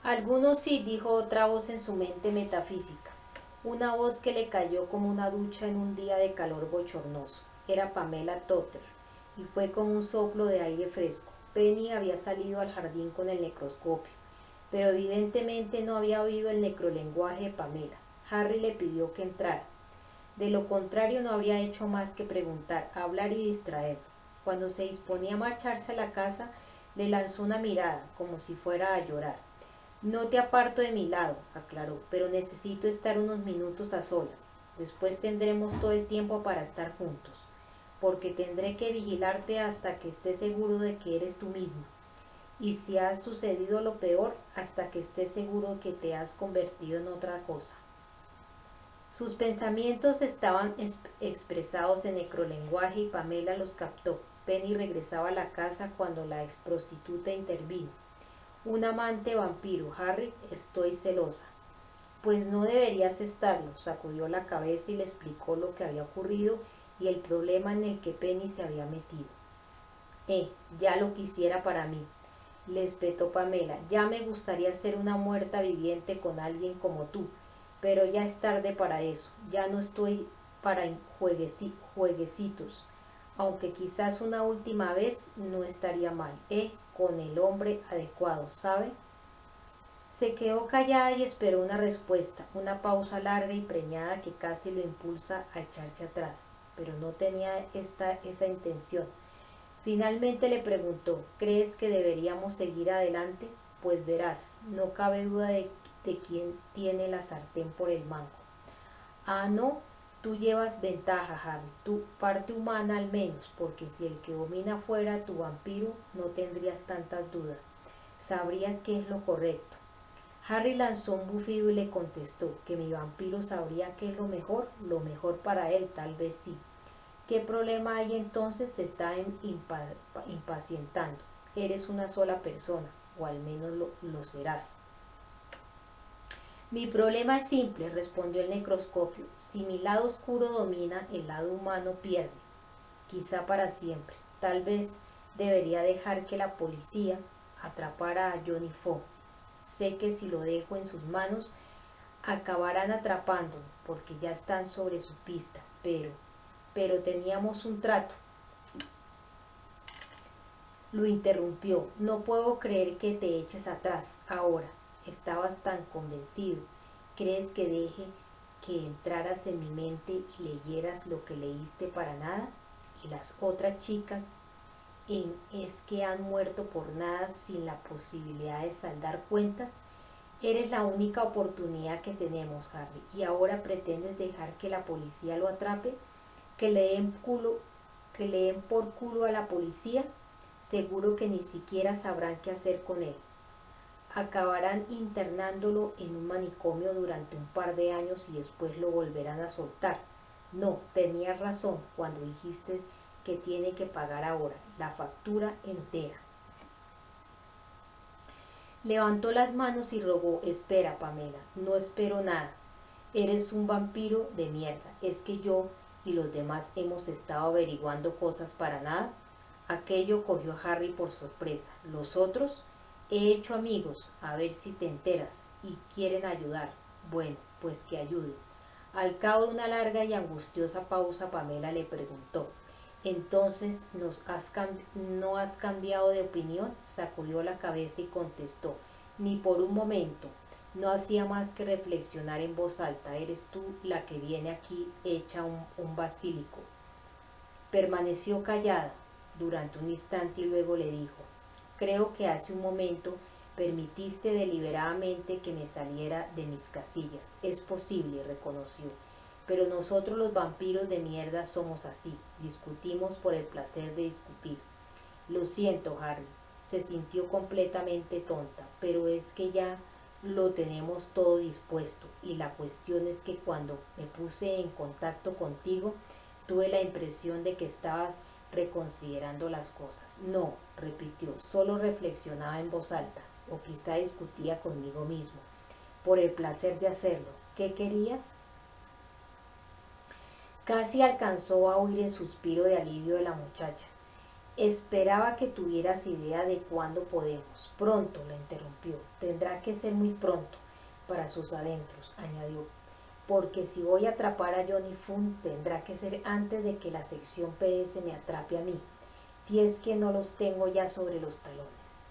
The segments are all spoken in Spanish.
Algunos sí, dijo otra voz en su mente metafísica. Una voz que le cayó como una ducha en un día de calor bochornoso. Era Pamela Totter, y fue como un soplo de aire fresco. Penny había salido al jardín con el necroscopio, pero evidentemente no había oído el necrolenguaje de Pamela. Harry le pidió que entrara. De lo contrario no habría hecho más que preguntar, hablar y distraerlo. Cuando se disponía a marcharse a la casa, le lanzó una mirada, como si fuera a llorar. No te aparto de mi lado, aclaró, pero necesito estar unos minutos a solas. Después tendremos todo el tiempo para estar juntos, porque tendré que vigilarte hasta que estés seguro de que eres tú misma. Y si ha sucedido lo peor, hasta que estés seguro que te has convertido en otra cosa. Sus pensamientos estaban expresados en necrolenguaje y Pamela los captó. Penny regresaba a la casa cuando la ex prostituta intervino. Un amante vampiro, Harry, estoy celosa. Pues no deberías estarlo, sacudió la cabeza y le explicó lo que había ocurrido y el problema en el que Penny se había metido. Ya lo quisiera para mí, le espetó Pamela. Ya me gustaría ser una muerta viviente con alguien como tú, pero ya es tarde para eso. Ya no estoy para jueguecitos, aunque quizás una última vez no estaría mal, con el hombre adecuado, ¿sabe? Se quedó callada y esperó una respuesta, una pausa larga y preñada que casi lo impulsa a echarse atrás, pero no tenía esa intención. Finalmente le preguntó, ¿crees que deberíamos seguir adelante? Pues verás, no cabe duda de quién tiene la sartén por el mango. Ah, no, tú llevas ventaja, Harry, tu parte humana al menos, porque si el que domina fuera tu vampiro, no tendrías tantas dudas. Sabrías qué es lo correcto. Harry lanzó un bufido y le contestó que mi vampiro sabría qué es lo mejor para él, tal vez sí. ¿Qué problema hay entonces? Se está impacientando. Eres una sola persona, o al menos lo serás. Mi problema es simple, respondió el necroscopio. Si mi lado oscuro domina, el lado humano pierde. Quizá para siempre. Tal vez debería dejar que la policía atrapara a Johnny Fogg. Sé que si lo dejo en sus manos, acabarán atrapándolo, porque ya están sobre su pista. Pero teníamos un trato. Lo interrumpió. No puedo creer que te eches atrás ahora. Estabas tan convencido. ¿Crees que deje que entraras en mi mente y leyeras lo que leíste para nada? Y las otras chicas es que han muerto por nada sin la posibilidad de saldar cuentas. Eres la única oportunidad que tenemos, Harry, y ahora pretendes dejar que la policía lo atrape, que le den culo, que le den por culo a la policía. Seguro que ni siquiera sabrán qué hacer con él. Acabarán internándolo en un manicomio durante un par de años y después lo volverán a soltar. No, tenías razón cuando dijiste que tiene que pagar ahora, la factura entera. Levantó las manos y rogó, espera, Pamela, no espero nada. Eres un vampiro de mierda. ¿Es que yo y los demás hemos estado averiguando cosas para nada? Aquello cogió a Harry por sorpresa. ¿Los otros? He hecho amigos, a ver si te enteras, y quieren ayudar. Bueno, pues que ayuden. Al cabo de una larga y angustiosa pausa, Pamela le preguntó, entonces, ¿no has cambiado de opinión? Sacudió la cabeza y contestó, ni por un momento. No hacía más que reflexionar en voz alta. Eres tú la que viene aquí hecha un basílico. Permaneció callada durante un instante y luego le dijo, creo que hace un momento permitiste deliberadamente que me saliera de mis casillas. Es posible, reconoció. Pero nosotros los vampiros de mierda somos así. Discutimos por el placer de discutir. Lo siento, Harry. Se sintió completamente tonta, pero es que ya lo tenemos todo dispuesto y la cuestión es que cuando me puse en contacto contigo tuve la impresión de que estabas reconsiderando las cosas. No, repitió, solo reflexionaba en voz alta o quizá discutía conmigo mismo, por el placer de hacerlo. ¿Qué querías? Casi alcanzó a oír el suspiro de alivio de la muchacha. Esperaba que tuvieras idea de cuándo podemos. Pronto, la interrumpió. Tendrá que ser muy pronto para sus adentros, añadió. Porque si voy a atrapar a Johnny Fun, tendrá que ser antes de que la sección PS me atrape a mí, si es que no los tengo ya sobre los talones.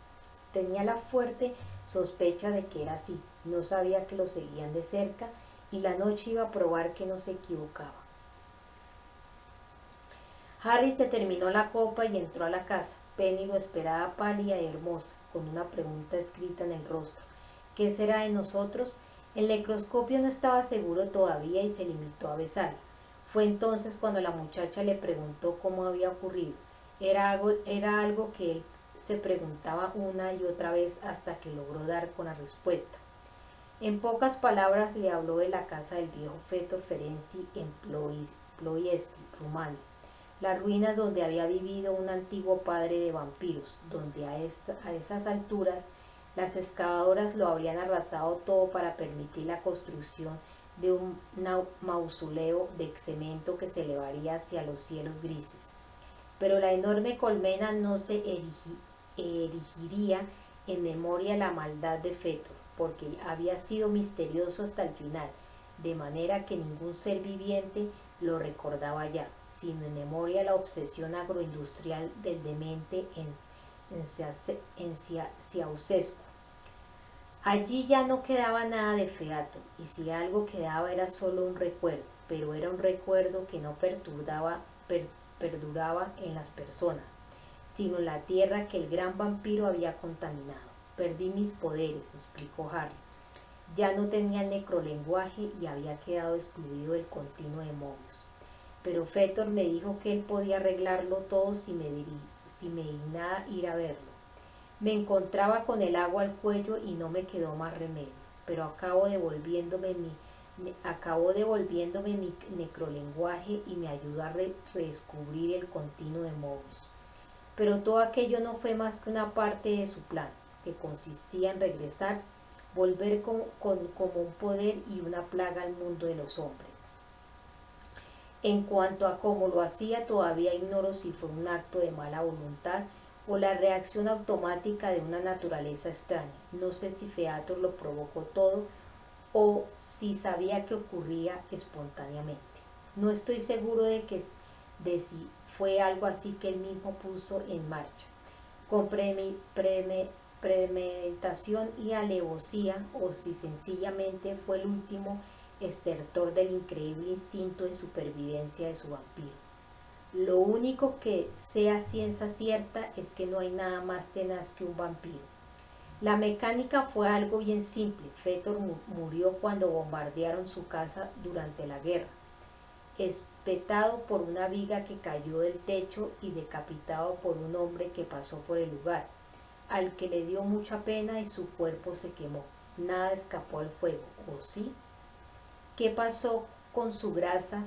Tenía la fuerte sospecha de que era así. No sabía que lo seguían de cerca y la noche iba a probar que no se equivocaba. Harry se terminó la copa y entró a la casa. Penny lo esperaba pálida y hermosa, con una pregunta escrita en el rostro. ¿Qué será de nosotros? El necroscopio no estaba seguro todavía y se limitó a besarla. Fue entonces cuando la muchacha le preguntó cómo había ocurrido. Era algo que él se preguntaba una y otra vez hasta que logró dar con la respuesta. En pocas palabras le habló de la casa del viejo Fetor Ferenci en Ploiesti, Rumania, las ruinas donde había vivido un antiguo padre de vampiros, donde a esas alturas las excavadoras lo habrían arrasado todo para permitir la construcción de un mausoleo de cemento que se elevaría hacia los cielos grises. Pero la enorme colmena no se erigiría en memoria de la maldad de Fetor, porque había sido misterioso hasta el final, de manera que ningún ser viviente lo recordaba ya, sino en memoria de la obsesión agroindustrial del demente en Ceausescu. Allí ya no quedaba nada de Feato, y si algo quedaba era solo un recuerdo, pero era un recuerdo que no perduraba en las personas, sino en la tierra que el gran vampiro había contaminado. Perdí mis poderes, explicó Harry. Ya no tenía el necrolenguaje y había quedado excluido del continuo de Mobius. Pero Fetor me dijo que él podía arreglarlo todo si me dignaba ir a verlo. Me encontraba con el agua al cuello y no me quedó más remedio, pero acabó devolviéndome mi necrolenguaje y me ayudó a redescubrir el continuo de Mobius. Pero todo aquello no fue más que una parte de su plan, que consistía en regresar, volver como un poder y una plaga al mundo de los hombres. En cuanto a cómo lo hacía, todavía ignoro si fue un acto de mala voluntad o la reacción automática de una naturaleza extraña. No sé si Feator lo provocó todo o si sabía que ocurría espontáneamente. No estoy seguro de si fue algo así que él mismo puso en marcha, con premeditación y alevosía, o si sencillamente fue el último estertor del increíble instinto de supervivencia de su vampiro. Lo único que sé a ciencia cierta es que no hay nada más tenaz que un vampiro. La mecánica fue algo bien simple. Fetor murió cuando bombardearon su casa durante la guerra, espetado por una viga que cayó del techo y decapitado por un hombre que pasó por el lugar, al que le dio mucha pena y su cuerpo se quemó. Nada escapó al fuego, ¿o sí? ¿Qué pasó con su grasa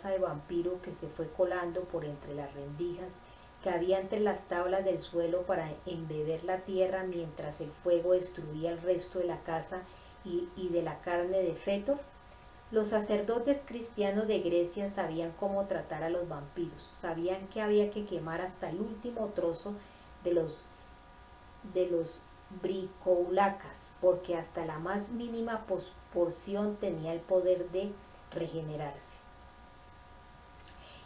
de vampiro que se fue colando por entre las rendijas que había entre las tablas del suelo para embeber la tierra mientras el fuego destruía el resto de la casa y de la carne de Fetor? Los sacerdotes cristianos de Grecia sabían cómo tratar a los vampiros, sabían que había que quemar hasta el último trozo de los bricoulacas, porque hasta la más mínima porción tenía el poder de regenerarse.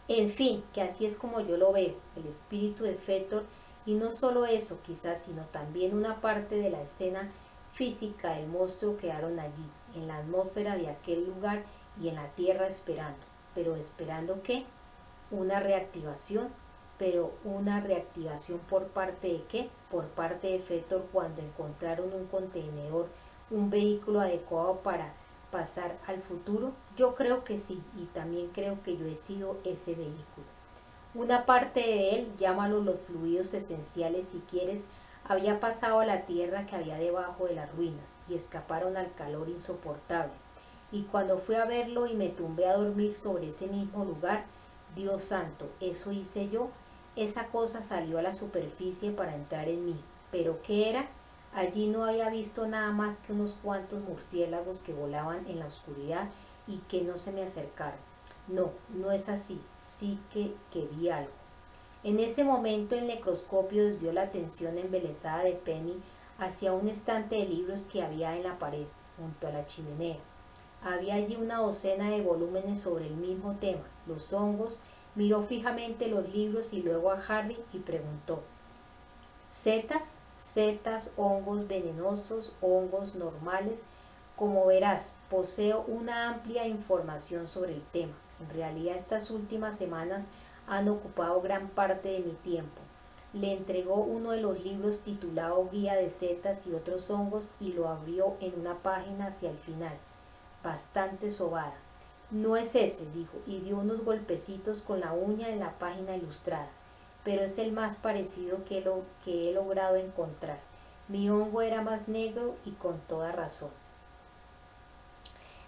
En fin, que así es como yo lo veo, el espíritu de Fetor, y no solo eso quizás, sino también una parte de la escena física del monstruo quedaron allí, en la atmósfera de aquel lugar y en la tierra esperando. ¿Pero esperando qué? Una reactivación. ¿Pero una reactivación por parte de qué? Por parte de Fetor cuando encontraron un contenedor, un vehículo adecuado para pasar al futuro. Yo creo que sí, y también creo que yo he sido ese vehículo. Una parte de él, llámalo los fluidos esenciales si quieres, había pasado a la tierra que había debajo de las ruinas y escaparon al calor insoportable. Y cuando fui a verlo y me tumbé a dormir sobre ese mismo lugar, Dios santo, eso hice yo, esa cosa salió a la superficie para entrar en mí. ¿Pero qué era? Allí no había visto nada más que unos cuantos murciélagos que volaban en la oscuridad y que no se me acercaron. No, no es así, sí que vi algo. En ese momento el necroscopio desvió la atención embelesada de Penny hacia un estante de libros que había en la pared, junto a la chimenea. Había allí una docena de volúmenes sobre el mismo tema, los hongos. Miró fijamente los libros y luego a Harry y preguntó: ¿Setas? ¿Setas, hongos venenosos, hongos normales? Como verás, poseo una amplia información sobre el tema. En realidad estas últimas semanas han ocupado gran parte de mi tiempo. Le entregó uno de los libros titulado Guía de setas y otros hongos y lo abrió en una página hacia el final, bastante sobada. No es ese, dijo, y dio unos golpecitos con la uña en la página ilustrada, pero es el más parecido que he logrado encontrar. Mi hongo era más negro y con toda razón.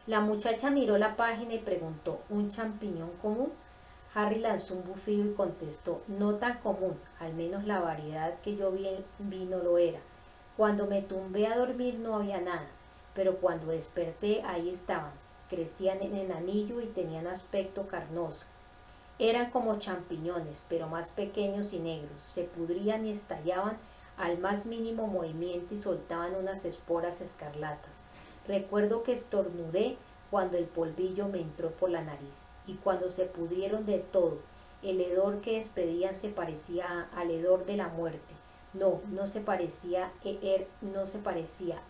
La muchacha miró la página y preguntó: ¿Un champiñón común? Harry lanzó un bufido y contestó: no tan común, al menos la variedad que yo vi no lo era. Cuando me tumbé a dormir no había nada, pero cuando desperté ahí estaban. Crecían en anillo y tenían aspecto carnoso. Eran como champiñones, pero más pequeños y negros. Se pudrían y estallaban al más mínimo movimiento y soltaban unas esporas escarlatas. Recuerdo que estornudé cuando el polvillo me entró por la nariz, y cuando se pudrieron del todo, el hedor que despedían se parecía al hedor de la muerte. No se parecía,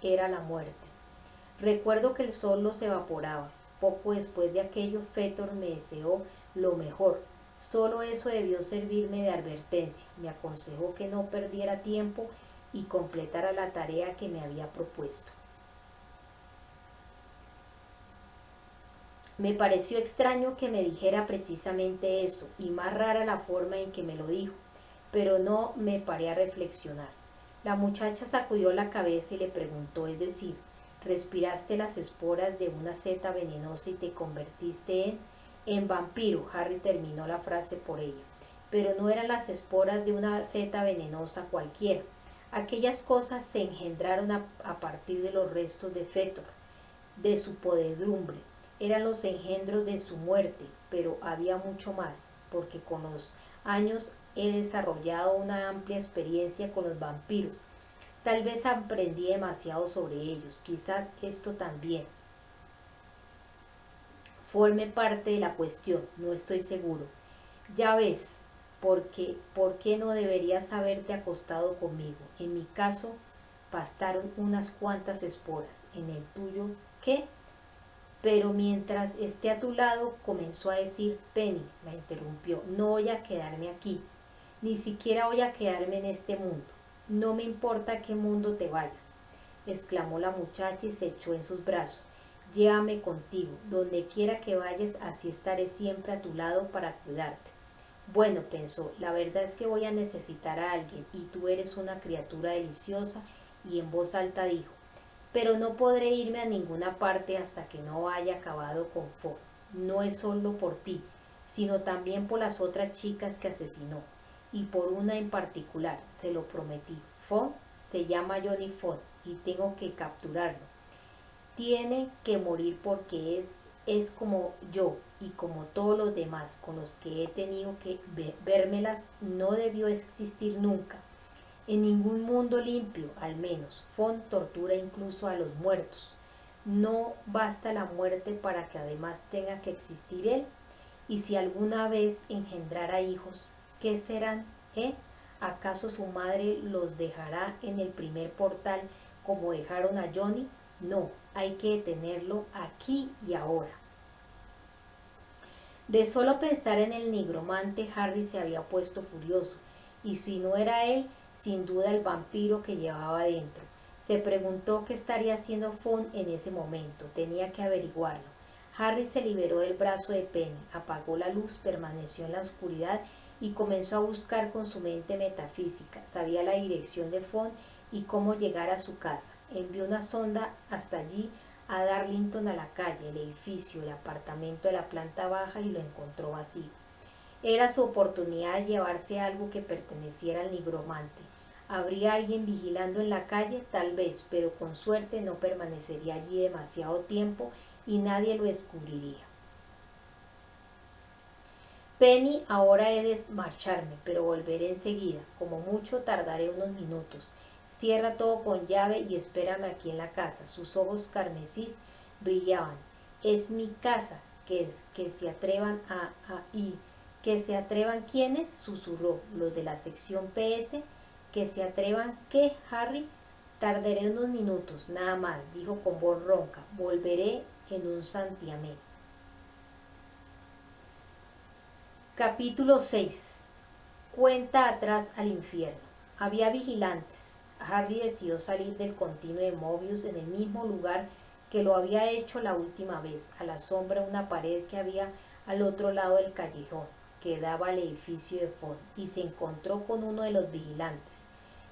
era la muerte. Recuerdo que el sol los evaporaba. Poco después de aquello, Fetor me deseó lo mejor. Solo eso debió servirme de advertencia. Me aconsejó que no perdiera tiempo y completara la tarea que me había propuesto. Me pareció extraño que me dijera precisamente eso, y más rara la forma en que me lo dijo, pero no me paré a reflexionar. La muchacha sacudió la cabeza y le preguntó: es decir, ¿respiraste las esporas de una seta venenosa y te convertiste en vampiro? Harry terminó la frase por ella. Pero no eran las esporas de una seta venenosa cualquiera. Aquellas cosas se engendraron a partir de los restos de Fetor, de su podredumbre. Eran los engendros de su muerte, pero había mucho más, porque con los años he desarrollado una amplia experiencia con los vampiros. Tal vez aprendí demasiado sobre ellos, quizás esto también forme parte de la cuestión, no estoy seguro. Ya ves, ¿por qué no deberías haberte acostado conmigo? En mi caso, bastaron unas cuantas esporas, en el tuyo, ¿qué? Pero mientras esté a tu lado, comenzó a decir Penny, la interrumpió, no voy a quedarme aquí, ni siquiera voy a quedarme en este mundo. No me importa a qué mundo te vayas, exclamó la muchacha y se echó en sus brazos. Llévame contigo, donde quiera que vayas, así estaré siempre a tu lado para cuidarte. Bueno, pensó, la verdad es que voy a necesitar a alguien, y tú eres una criatura deliciosa, y en voz alta dijo: pero no podré irme a ninguna parte hasta que no haya acabado con Fogg. No es solo por ti, sino también por las otras chicas que asesinó, y por una en particular, se lo prometí. Fogg se llama Johnny Fogg y tengo que capturarlo. Tiene que morir porque es como yo y como todos los demás con los que he tenido que vérmelas. No debió existir nunca. En ningún mundo limpio, al menos. Fogg tortura incluso a los muertos. ¿No basta la muerte para que además tenga que existir él? Y si alguna vez engendrara hijos, ¿qué serán? ¿Acaso su madre los dejará en el primer portal como dejaron a Johnny? No, hay que detenerlo aquí y ahora. De solo pensar en el nigromante, Harry se había puesto furioso, y si no era él, sin duda el vampiro que llevaba dentro. Se preguntó qué estaría haciendo Fogg en ese momento. Tenía que averiguarlo. Harry se liberó del brazo de Penny, apagó la luz, permaneció en la oscuridad y comenzó a buscar con su mente metafísica. Sabía la dirección de Fogg y cómo llegar a su casa. Envió una sonda hasta allí, a Darlington, a la calle, el edificio, el apartamento de la planta baja, y lo encontró vacío. Era su oportunidad de llevarse algo que perteneciera al nigromante. ¿Habría alguien vigilando en la calle? Tal vez, pero con suerte no permanecería allí demasiado tiempo y nadie lo descubriría. Penny, ahora he de marcharme, pero volveré enseguida. Como mucho tardaré unos minutos. Cierra todo con llave y espérame aquí en la casa. Sus ojos carmesís brillaban. Es mi casa. Que se atrevan que se atrevan ¿quiénes? Susurró. Los de la sección PS. Que se atrevan ¿qué, Harry? Tardaré unos minutos, nada más, dijo con voz ronca. Volveré en un santiamén. Capítulo 6. Cuenta atrás al infierno. Había vigilantes. Harry decidió salir del continuo de Mobius en el mismo lugar que lo había hecho la última vez, a la sombra de una pared que había al otro lado del callejón que daba al edificio de Fon, y se encontró con uno de los vigilantes.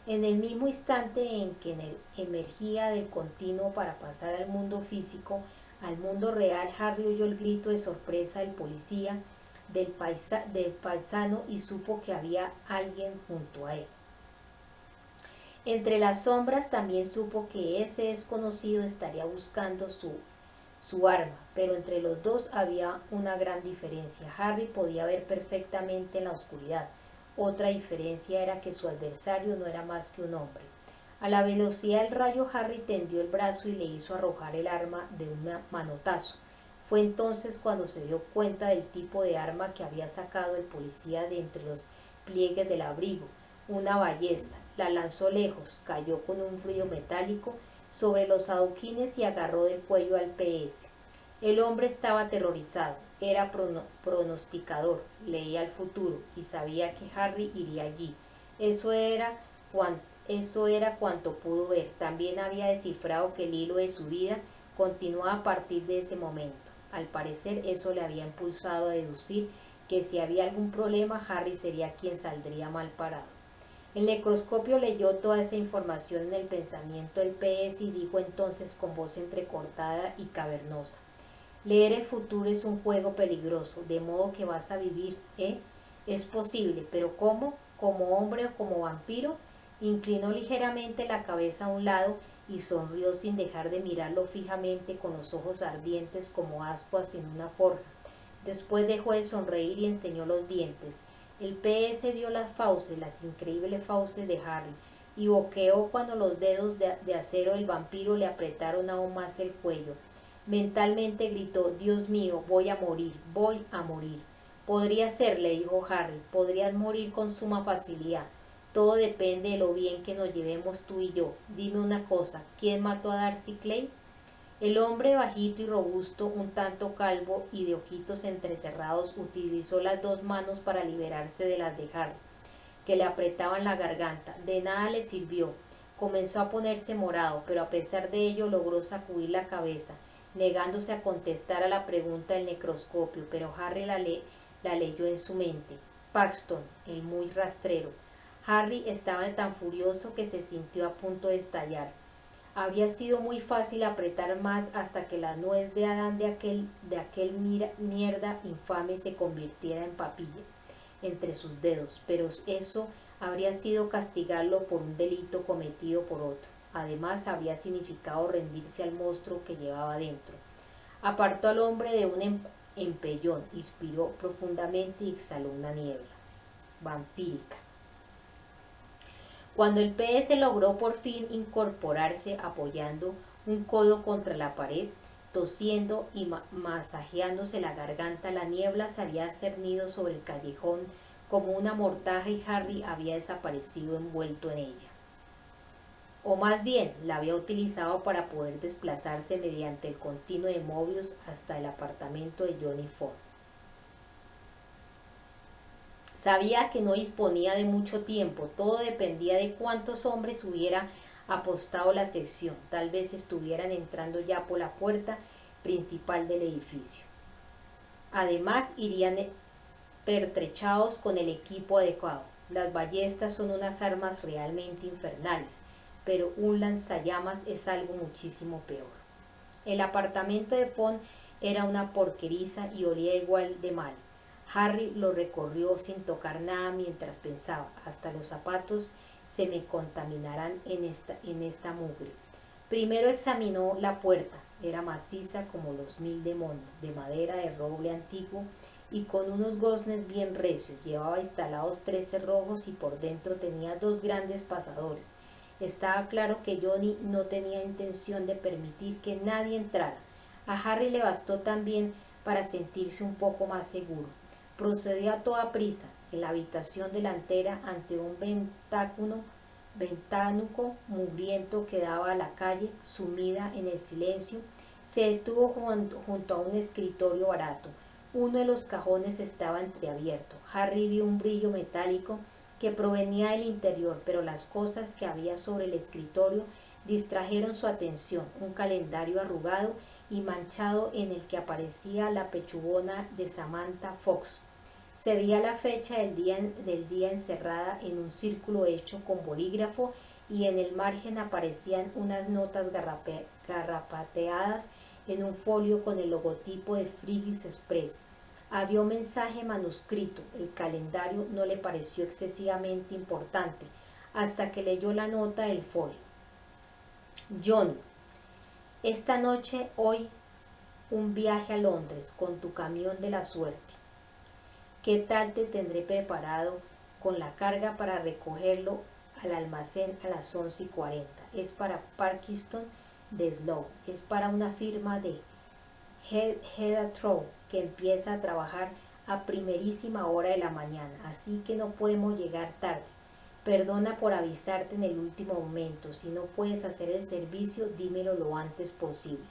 En el mismo instante en que emergía del continuo para pasar al mundo físico, al mundo real, Harry oyó el grito de sorpresa del policía, del paisano, y supo que había alguien junto a él. Entre las sombras también supo que ese desconocido estaría buscando su arma, pero entre los dos había una gran diferencia. Harry podía ver perfectamente en la oscuridad. Otra diferencia era que su adversario no era más que un hombre. A la velocidad del rayo, Harry tendió el brazo y le hizo arrojar el arma de un manotazo. Fue entonces cuando se dio cuenta del tipo de arma que había sacado el policía de entre los pliegues del abrigo. Una ballesta. La lanzó lejos, cayó con un ruido metálico sobre los adoquines y agarró del cuello al PS. El hombre estaba aterrorizado, era pronosticador, leía el futuro y sabía que Harry iría allí. Eso era cuanto pudo ver. También había descifrado que el hilo de su vida continuaba a partir de ese momento. Al parecer eso le había impulsado a deducir que si había algún problema, Harry sería quien saldría mal parado. El necroscopio leyó toda esa información en el pensamiento del PS y dijo entonces con voz entrecortada y cavernosa: leer el futuro es un juego peligroso, de modo que vas a vivir, ¿eh? Es posible, pero ¿cómo? ¿Como hombre o como vampiro? Inclinó ligeramente la cabeza a un lado y sonrió sin dejar de mirarlo fijamente con los ojos ardientes como ascuas en una forja. Después dejó de sonreír y enseñó los dientes. El PS vio las fauces, las increíbles fauces de Harry, y boqueó cuando los dedos de acero del vampiro le apretaron aún más el cuello. Mentalmente gritó: Dios mío, voy a morir, voy a morir. Podría ser, le dijo Harry, podrías morir con suma facilidad. Todo depende de lo bien que nos llevemos tú y yo. Dime una cosa, ¿quién mató a Darcy Clay? El hombre bajito y robusto, un tanto calvo y de ojitos entrecerrados, utilizó las dos manos para liberarse de las de Harry, que le apretaban la garganta. De nada le sirvió. Comenzó a ponerse morado, pero a pesar de ello logró sacudir la cabeza, negándose a contestar a la pregunta del necroscopio, pero Harry la leyó en su mente. Paxton, el muy rastrero. Harry estaba tan furioso que se sintió a punto de estallar. Habría sido muy fácil apretar más hasta que la nuez de Adán de aquel mierda infame se convirtiera en papilla entre sus dedos, pero eso habría sido castigarlo por un delito cometido por otro. Además, habría significado rendirse al monstruo que llevaba dentro. Apartó al hombre de un empellón, inspiró profundamente y exhaló una niebla vampírica. Cuando el PS logró por fin incorporarse apoyando un codo contra la pared, tosiendo y masajeándose la garganta, la niebla se había cernido sobre el callejón como una mortaja y Harry había desaparecido envuelto en ella. O más bien, la había utilizado para poder desplazarse mediante el continuo de Mobius hasta el apartamento de Johnny Ford. Sabía que no disponía de mucho tiempo, todo dependía de cuántos hombres hubiera apostado la sección. Tal vez estuvieran entrando ya por la puerta principal del edificio. Además, irían pertrechados con el equipo adecuado. Las ballestas son unas armas realmente infernales, pero un lanzallamas es algo muchísimo peor. El apartamento de Fon era una porqueriza y olía igual de mal. Harry lo recorrió sin tocar nada mientras pensaba: hasta los zapatos se me contaminarán en esta mugre. Primero examinó la puerta. Era maciza como los 1000 demonios, de madera de roble antiguo y con unos goznes bien recios. Llevaba instalados 3 cerrojos y por dentro tenía 2 grandes pasadores. Estaba claro que Johnny no tenía intención de permitir que nadie entrara. A Harry le bastó también para sentirse un poco más seguro. Procedió a toda prisa en la habitación delantera ante un ventanuco mugriento que daba a la calle, sumida en el silencio. Se detuvo junto a un escritorio barato. Uno de los cajones estaba entreabierto. Harry vio un brillo metálico que provenía del interior, pero las cosas que había sobre el escritorio distrajeron su atención. Un calendario arrugado y manchado en el que aparecía la pechugona de Samantha Fox. Se veía la fecha del día encerrada en un círculo hecho con bolígrafo y en el margen aparecían unas notas garrapateadas en un folio con el logotipo de Frigis Express. Había un mensaje manuscrito. El calendario no le pareció excesivamente importante hasta que leyó la nota del folio. John, esta noche, hoy, un viaje a Londres con tu camión de la suerte. ¿Qué tal te tendré preparado con la carga para recogerlo al almacén a las 11:40? Es para Parkinson de Slough. Es para una firma de Heathrow que empieza a trabajar a primerísima hora de la mañana, así que no podemos llegar tarde. Perdona por avisarte en el último momento. Si no puedes hacer el servicio, dímelo lo antes posible.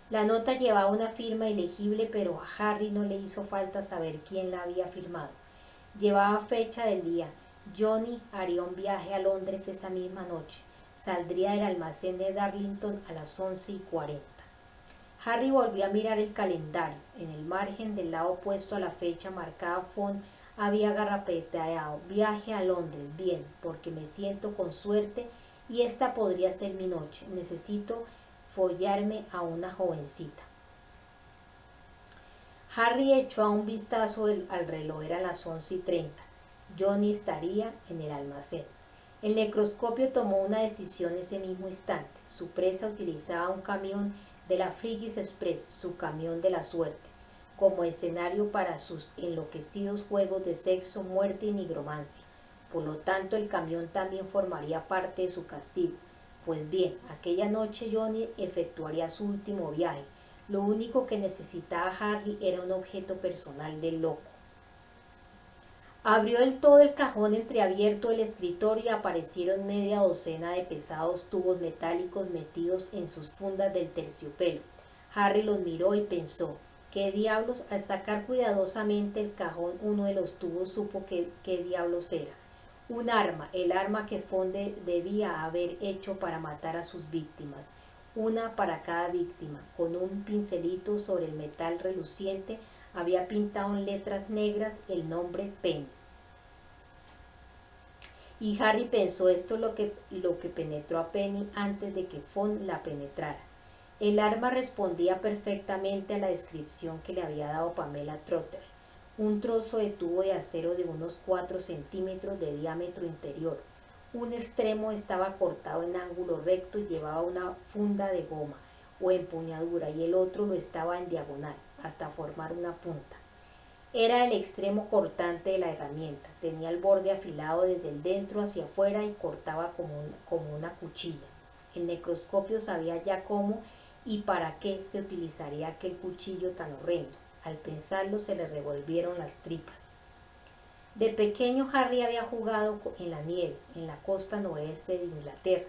La nota llevaba una firma ilegible, pero a Harry no le hizo falta saber quién la había firmado. Llevaba fecha del día. Johnny haría un viaje a Londres esa misma noche. Saldría del almacén de Darlington a las 11:40. Harry volvió a mirar el calendario. En el margen del lado opuesto a la fecha marcada Font había garrapateado: viaje a Londres. Bien, porque me siento con suerte y esta podría ser mi noche. Necesito follarme a una jovencita. Harry echó un vistazo al reloj. Eran las 11:30. Johnny estaría en el almacén. El necroscopio tomó una decisión ese mismo instante. Su presa utilizaba un camión de la Frigis Express, su camión de la suerte, como escenario para sus enloquecidos juegos de sexo, muerte y nigromancia. Por lo tanto, el camión también formaría parte de su castigo. Pues bien, aquella noche Johnny efectuaría su último viaje. Lo único que necesitaba Harry era un objeto personal del loco. Abrió del todo el cajón entreabierto del escritorio y aparecieron media docena de pesados tubos metálicos metidos en sus fundas del terciopelo. Harry los miró y pensó: ¿qué diablos? Al sacar cuidadosamente el cajón uno de los tubos supo qué diablos era. Un arma, el arma que Fonde debía haber hecho para matar a sus víctimas. Una para cada víctima. Con un pincelito sobre el metal reluciente había pintado en letras negras el nombre Penny. Y Harry pensó: esto es lo que penetró a Penny antes de que Font la penetrara. El arma respondía perfectamente a la descripción que le había dado Pamela Trotter. Un trozo de tubo de acero de unos 4 centímetros de diámetro interior. Un extremo estaba cortado en ángulo recto y llevaba una funda de goma o empuñadura, y el otro lo estaba en diagonal, hasta formar una punta. Era el extremo cortante de la herramienta. Tenía el borde afilado desde el dentro hacia afuera y cortaba como una cuchilla. El necroscopio sabía ya cómo y para qué se utilizaría aquel cuchillo tan horrendo. Al pensarlo se le revolvieron las tripas. De pequeño Harry había jugado en la nieve, en la costa noroeste de Inglaterra.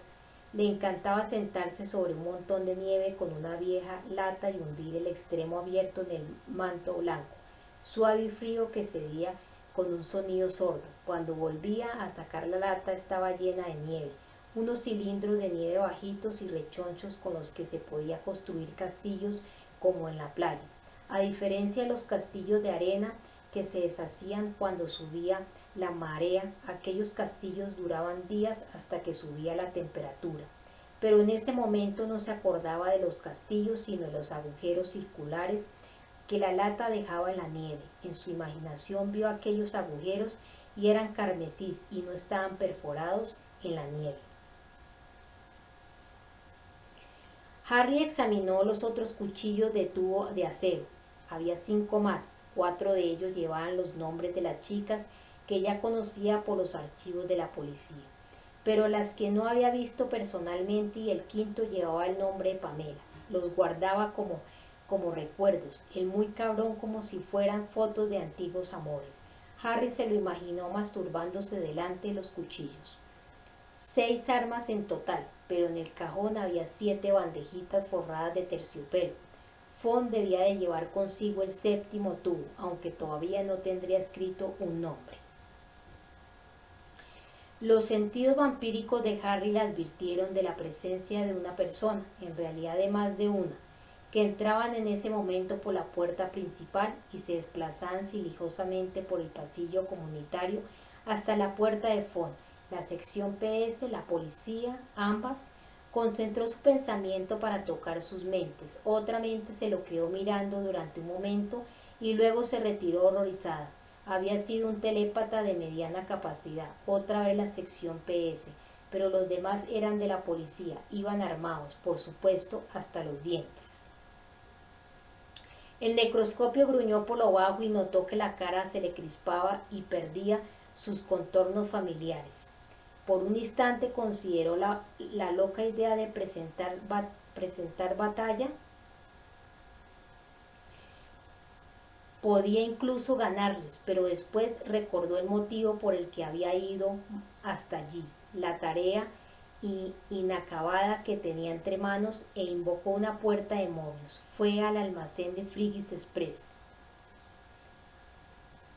Le encantaba sentarse sobre un montón de nieve con una vieja lata y hundir el extremo abierto en el manto blanco, suave y frío, que cedía con un sonido sordo. Cuando volvía a sacar la lata estaba llena de nieve, unos cilindros de nieve bajitos y rechonchos con los que se podía construir castillos como en la playa. A diferencia de los castillos de arena que se deshacían cuando subía la marea, aquellos castillos duraban días hasta que subía la temperatura. Pero en ese momento no se acordaba de los castillos, sino de los agujeros circulares que la lata dejaba en la nieve. En su imaginación vio aquellos agujeros y eran carmesí y no estaban perforados en la nieve. Harry examinó los otros cuchillos de tubo de acero. Había 5 más. 4 de ellos llevaban los nombres de las chicas que ella conocía por los archivos de la policía, pero las que no había visto personalmente, y el quinto llevaba el nombre de Pamela. Los guardaba como recuerdos, el muy cabrón, como si fueran fotos de antiguos amores. Harry se lo imaginó masturbándose delante de los cuchillos. 6 armas en total, pero en el cajón había 7 bandejitas forradas de terciopelo. Fon debía de llevar consigo el séptimo tubo, aunque todavía no tendría escrito un nombre. Los sentidos vampíricos de Harry le advirtieron de la presencia de una persona, en realidad de más de una, que entraban en ese momento por la puerta principal y se desplazaban silenciosamente por el pasillo comunitario hasta la puerta de Fon. La sección PS, la policía, ambas, concentró su pensamiento para tocar sus mentes. Otra mente se lo quedó mirando durante un momento y luego se retiró horrorizada. Había sido un telépata de mediana capacidad, otra vez la sección PS, pero los demás eran de la policía, iban armados, por supuesto, hasta los dientes. El necroscopio gruñó por lo bajo y notó que la cara se le crispaba y perdía sus contornos familiares. Por un instante consideró la loca idea de presentar batalla. Podía incluso ganarles, pero después recordó el motivo por el que había ido hasta allí, la tarea inacabada que tenía entre manos, e invocó una puerta de Mobius. Fue al almacén de Friggis Express.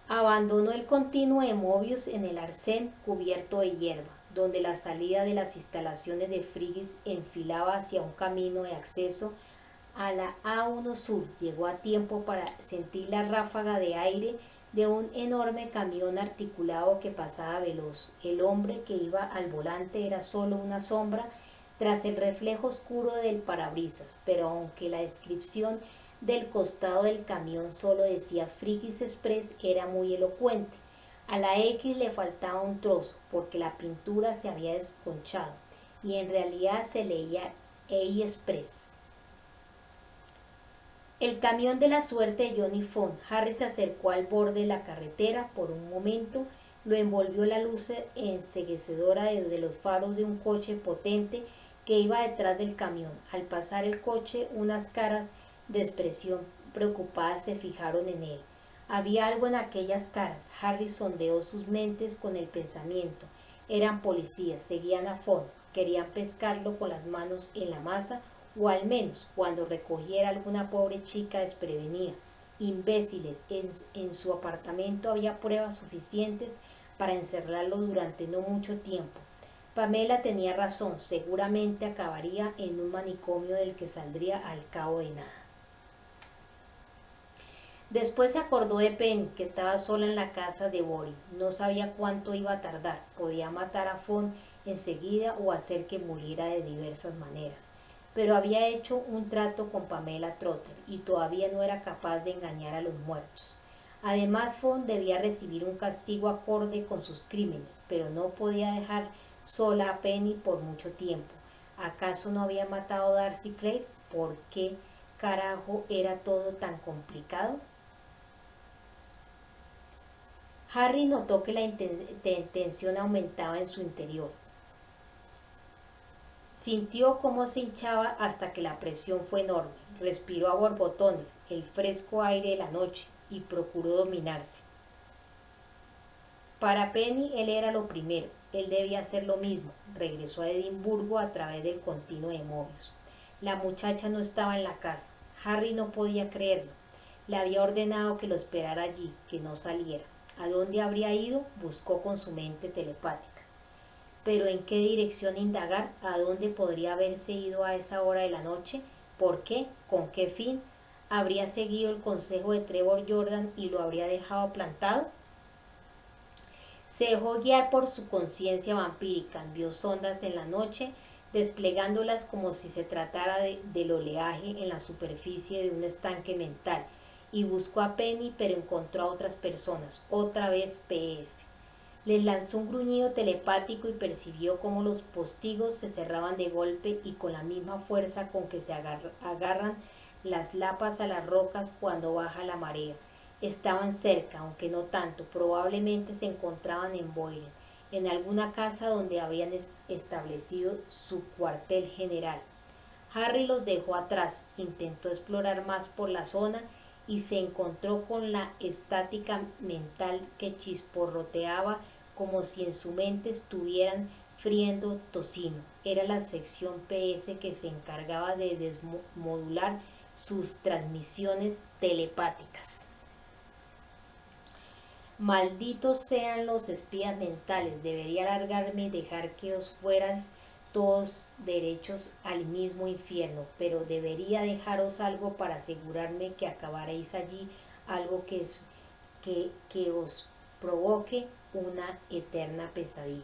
Abandonó el continuo de Mobius en el arcén cubierto de hierba, donde la salida de las instalaciones de Friggis enfilaba hacia un camino de acceso a la A1 Sur. Llegó a tiempo para sentir la ráfaga de aire de un enorme camión articulado que pasaba veloz. El hombre que iba al volante era solo una sombra tras el reflejo oscuro del parabrisas, pero aunque la descripción del costado del camión solo decía Friggis Express, era muy elocuente. A la X le faltaba un trozo, porque la pintura se había desconchado, y en realidad se leía EI Express. El camión de la suerte de Johnny Fon. Harry se acercó al borde de la carretera. Por un momento lo envolvió la luz enceguecedora de los faros de un coche potente que iba detrás del camión. Al pasar el coche, unas caras de expresión preocupada se fijaron en él. Había algo en aquellas caras. Harry sondeó sus mentes con el pensamiento. Eran policías, seguían a Fon, querían pescarlo con las manos en la masa, o al menos cuando recogiera alguna pobre chica desprevenida. Imbéciles, en su apartamento había pruebas suficientes para encerrarlo durante no mucho tiempo. Pamela tenía razón, seguramente acabaría en un manicomio del que saldría al cabo de nada. Después se acordó de Penny, que estaba sola en la casa de Bory. No sabía cuánto iba a tardar. Podía matar a Fon enseguida o hacer que muriera de diversas maneras. Pero había hecho un trato con Pamela Trotter y todavía no era capaz de engañar a los muertos. Además, Fon debía recibir un castigo acorde con sus crímenes, pero no podía dejar sola a Penny por mucho tiempo. ¿Acaso no había matado a Darcy Clare? ¿Por qué carajo era todo tan complicado? Harry notó que la tensión aumentaba en su interior. Sintió cómo se hinchaba hasta que la presión fue enorme. Respiró a borbotones el fresco aire de la noche y procuró dominarse. Para Penny él era lo primero, él debía hacer lo mismo. Regresó a Edimburgo a través del continuo de Mobius. La muchacha no estaba en la casa. Harry no podía creerlo. Le había ordenado que lo esperara allí, que no saliera. ¿A dónde habría ido? Buscó con su mente telepática. Pero ¿en qué dirección indagar? ¿A dónde podría haberse ido a esa hora de la noche? ¿Por qué? ¿Con qué fin? ¿Habría seguido el consejo de Trevor Jordan y lo habría dejado plantado? Se dejó guiar por su conciencia vampírica, envió sondas en la noche, desplegándolas como si se tratara del oleaje en la superficie de un estanque mental, y buscó a Penny, pero encontró a otras personas, otra vez PS. Les lanzó un gruñido telepático y percibió cómo los postigos se cerraban de golpe y con la misma fuerza con que se agarran las lapas a las rocas cuando baja la marea. Estaban cerca, aunque no tanto, probablemente se encontraban en Boyden, en alguna casa donde habían establecido su cuartel general. Harry los dejó atrás, intentó explorar más por la zona y se encontró con la estática mental que chisporroteaba como si en su mente estuvieran friendo tocino. Era la sección PS que se encargaba de desmodular sus transmisiones telepáticas. Malditos sean los espías mentales, debería largarme y dejar que os fueras todos derechos al mismo infierno, pero debería dejaros algo para asegurarme que acabaréis allí, algo que os provoque una eterna pesadilla.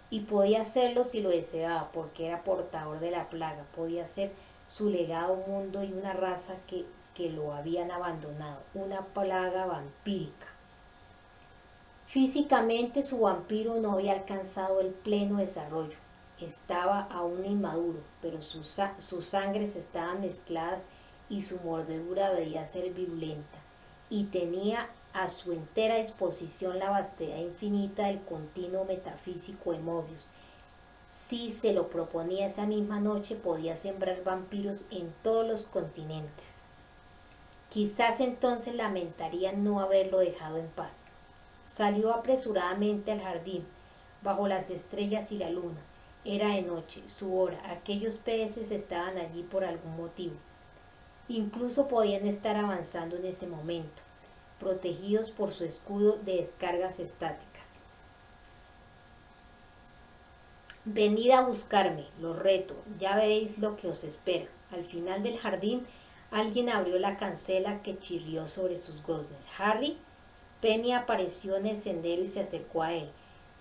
Y podía hacerlo si lo deseaba, porque era portador de la plaga, podía ser su legado mundo y una raza que lo habían abandonado, una plaga vampírica. Físicamente su vampiro no había alcanzado el pleno desarrollo, estaba aún inmaduro, pero sus sangres estaban mezcladas y su mordedura debía ser virulenta, y tenía a su entera disposición la vastedad infinita del continuo metafísico de Mobius. Si se lo proponía esa misma noche, podía sembrar vampiros en todos los continentes. Quizás entonces lamentaría no haberlo dejado en paz. Salió apresuradamente al jardín, bajo las estrellas y la luna. Era de noche, su hora. Aquellos peces estaban allí por algún motivo. Incluso podían estar avanzando en ese momento, protegidos por su escudo de descargas estáticas. Venid a buscarme, los reto, ya veréis lo que os espera. Al final del jardín, alguien abrió la cancela que chirrió sobre sus goznes. Harry. Penny apareció en el sendero y se acercó a él.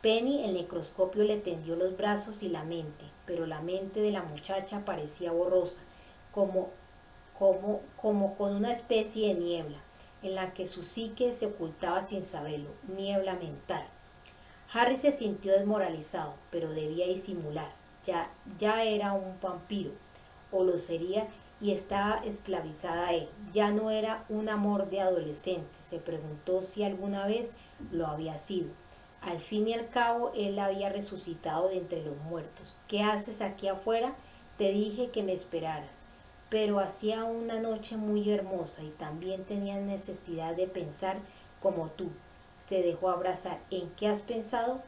Penny, el necroscopio le tendió los brazos y la mente, pero la mente de la muchacha parecía borrosa, como con una especie de niebla, en la que su psique se ocultaba sin saberlo, niebla mental. Harry se sintió desmoralizado, pero debía disimular. Ya era un vampiro, o lo sería, y estaba esclavizada a él. Ya no era un amor de adolescente. Se preguntó si alguna vez lo había sido. Al fin y al cabo, él la había resucitado de entre los muertos. ¿Qué haces aquí afuera? Te dije que me esperaras. Pero hacía una noche muy hermosa y también tenía necesidad de pensar como tú. Se dejó abrazar. ¿En qué has pensado?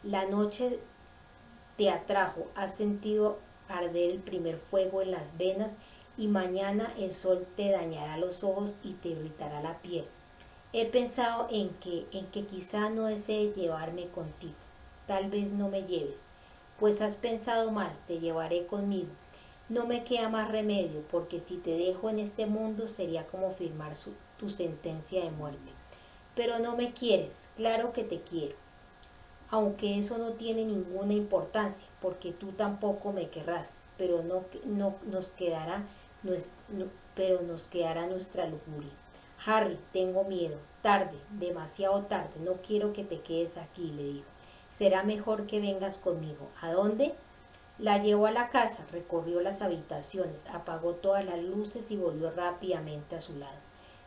La noche te atrajo. Has sentido arder el primer fuego en las venas y mañana el sol te dañará los ojos y te irritará la piel. He pensado en que quizá no desees llevarme contigo. Tal vez no me lleves. Pues has pensado mal, te llevaré conmigo. No me queda más remedio, porque si te dejo en este mundo sería como firmar tu sentencia de muerte. Pero no me quieres, claro que te quiero. Aunque eso no tiene ninguna importancia, porque tú tampoco me querrás, pero nos quedará nuestra lujuria. Harry, tengo miedo. Tarde, demasiado tarde. No quiero que te quedes aquí, le dijo. Será mejor que vengas conmigo. ¿A dónde? La llevó a la casa, recorrió las habitaciones, apagó todas las luces y volvió rápidamente a su lado.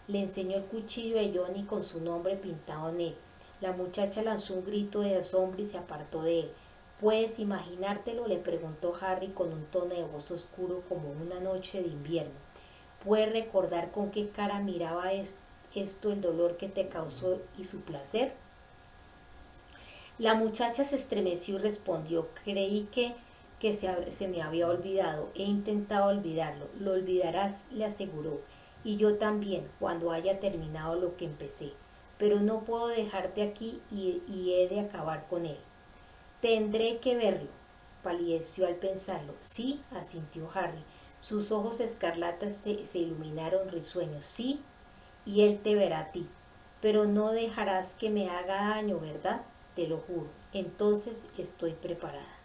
Le enseñó el cuchillo de Johnny con su nombre pintado en él. La muchacha lanzó un grito de asombro y se apartó de él. ¿Puedes imaginártelo?, le preguntó Harry con un tono de voz oscuro como una noche de invierno. ¿Puedes recordar con qué cara miraba esto el dolor que te causó y su placer? La muchacha se estremeció y respondió: creí que se me había olvidado. He intentado olvidarlo. Lo olvidarás, le aseguró, y yo también, cuando haya terminado lo que empecé. Pero no puedo dejarte aquí y he de acabar con él. Tendré que verlo. Palideció al pensarlo. Sí, asintió Harry. Sus ojos escarlatas se iluminaron risueños. Sí, y él te verá a ti. Pero no dejarás que me haga daño, ¿verdad? Te lo juro. Entonces estoy preparada.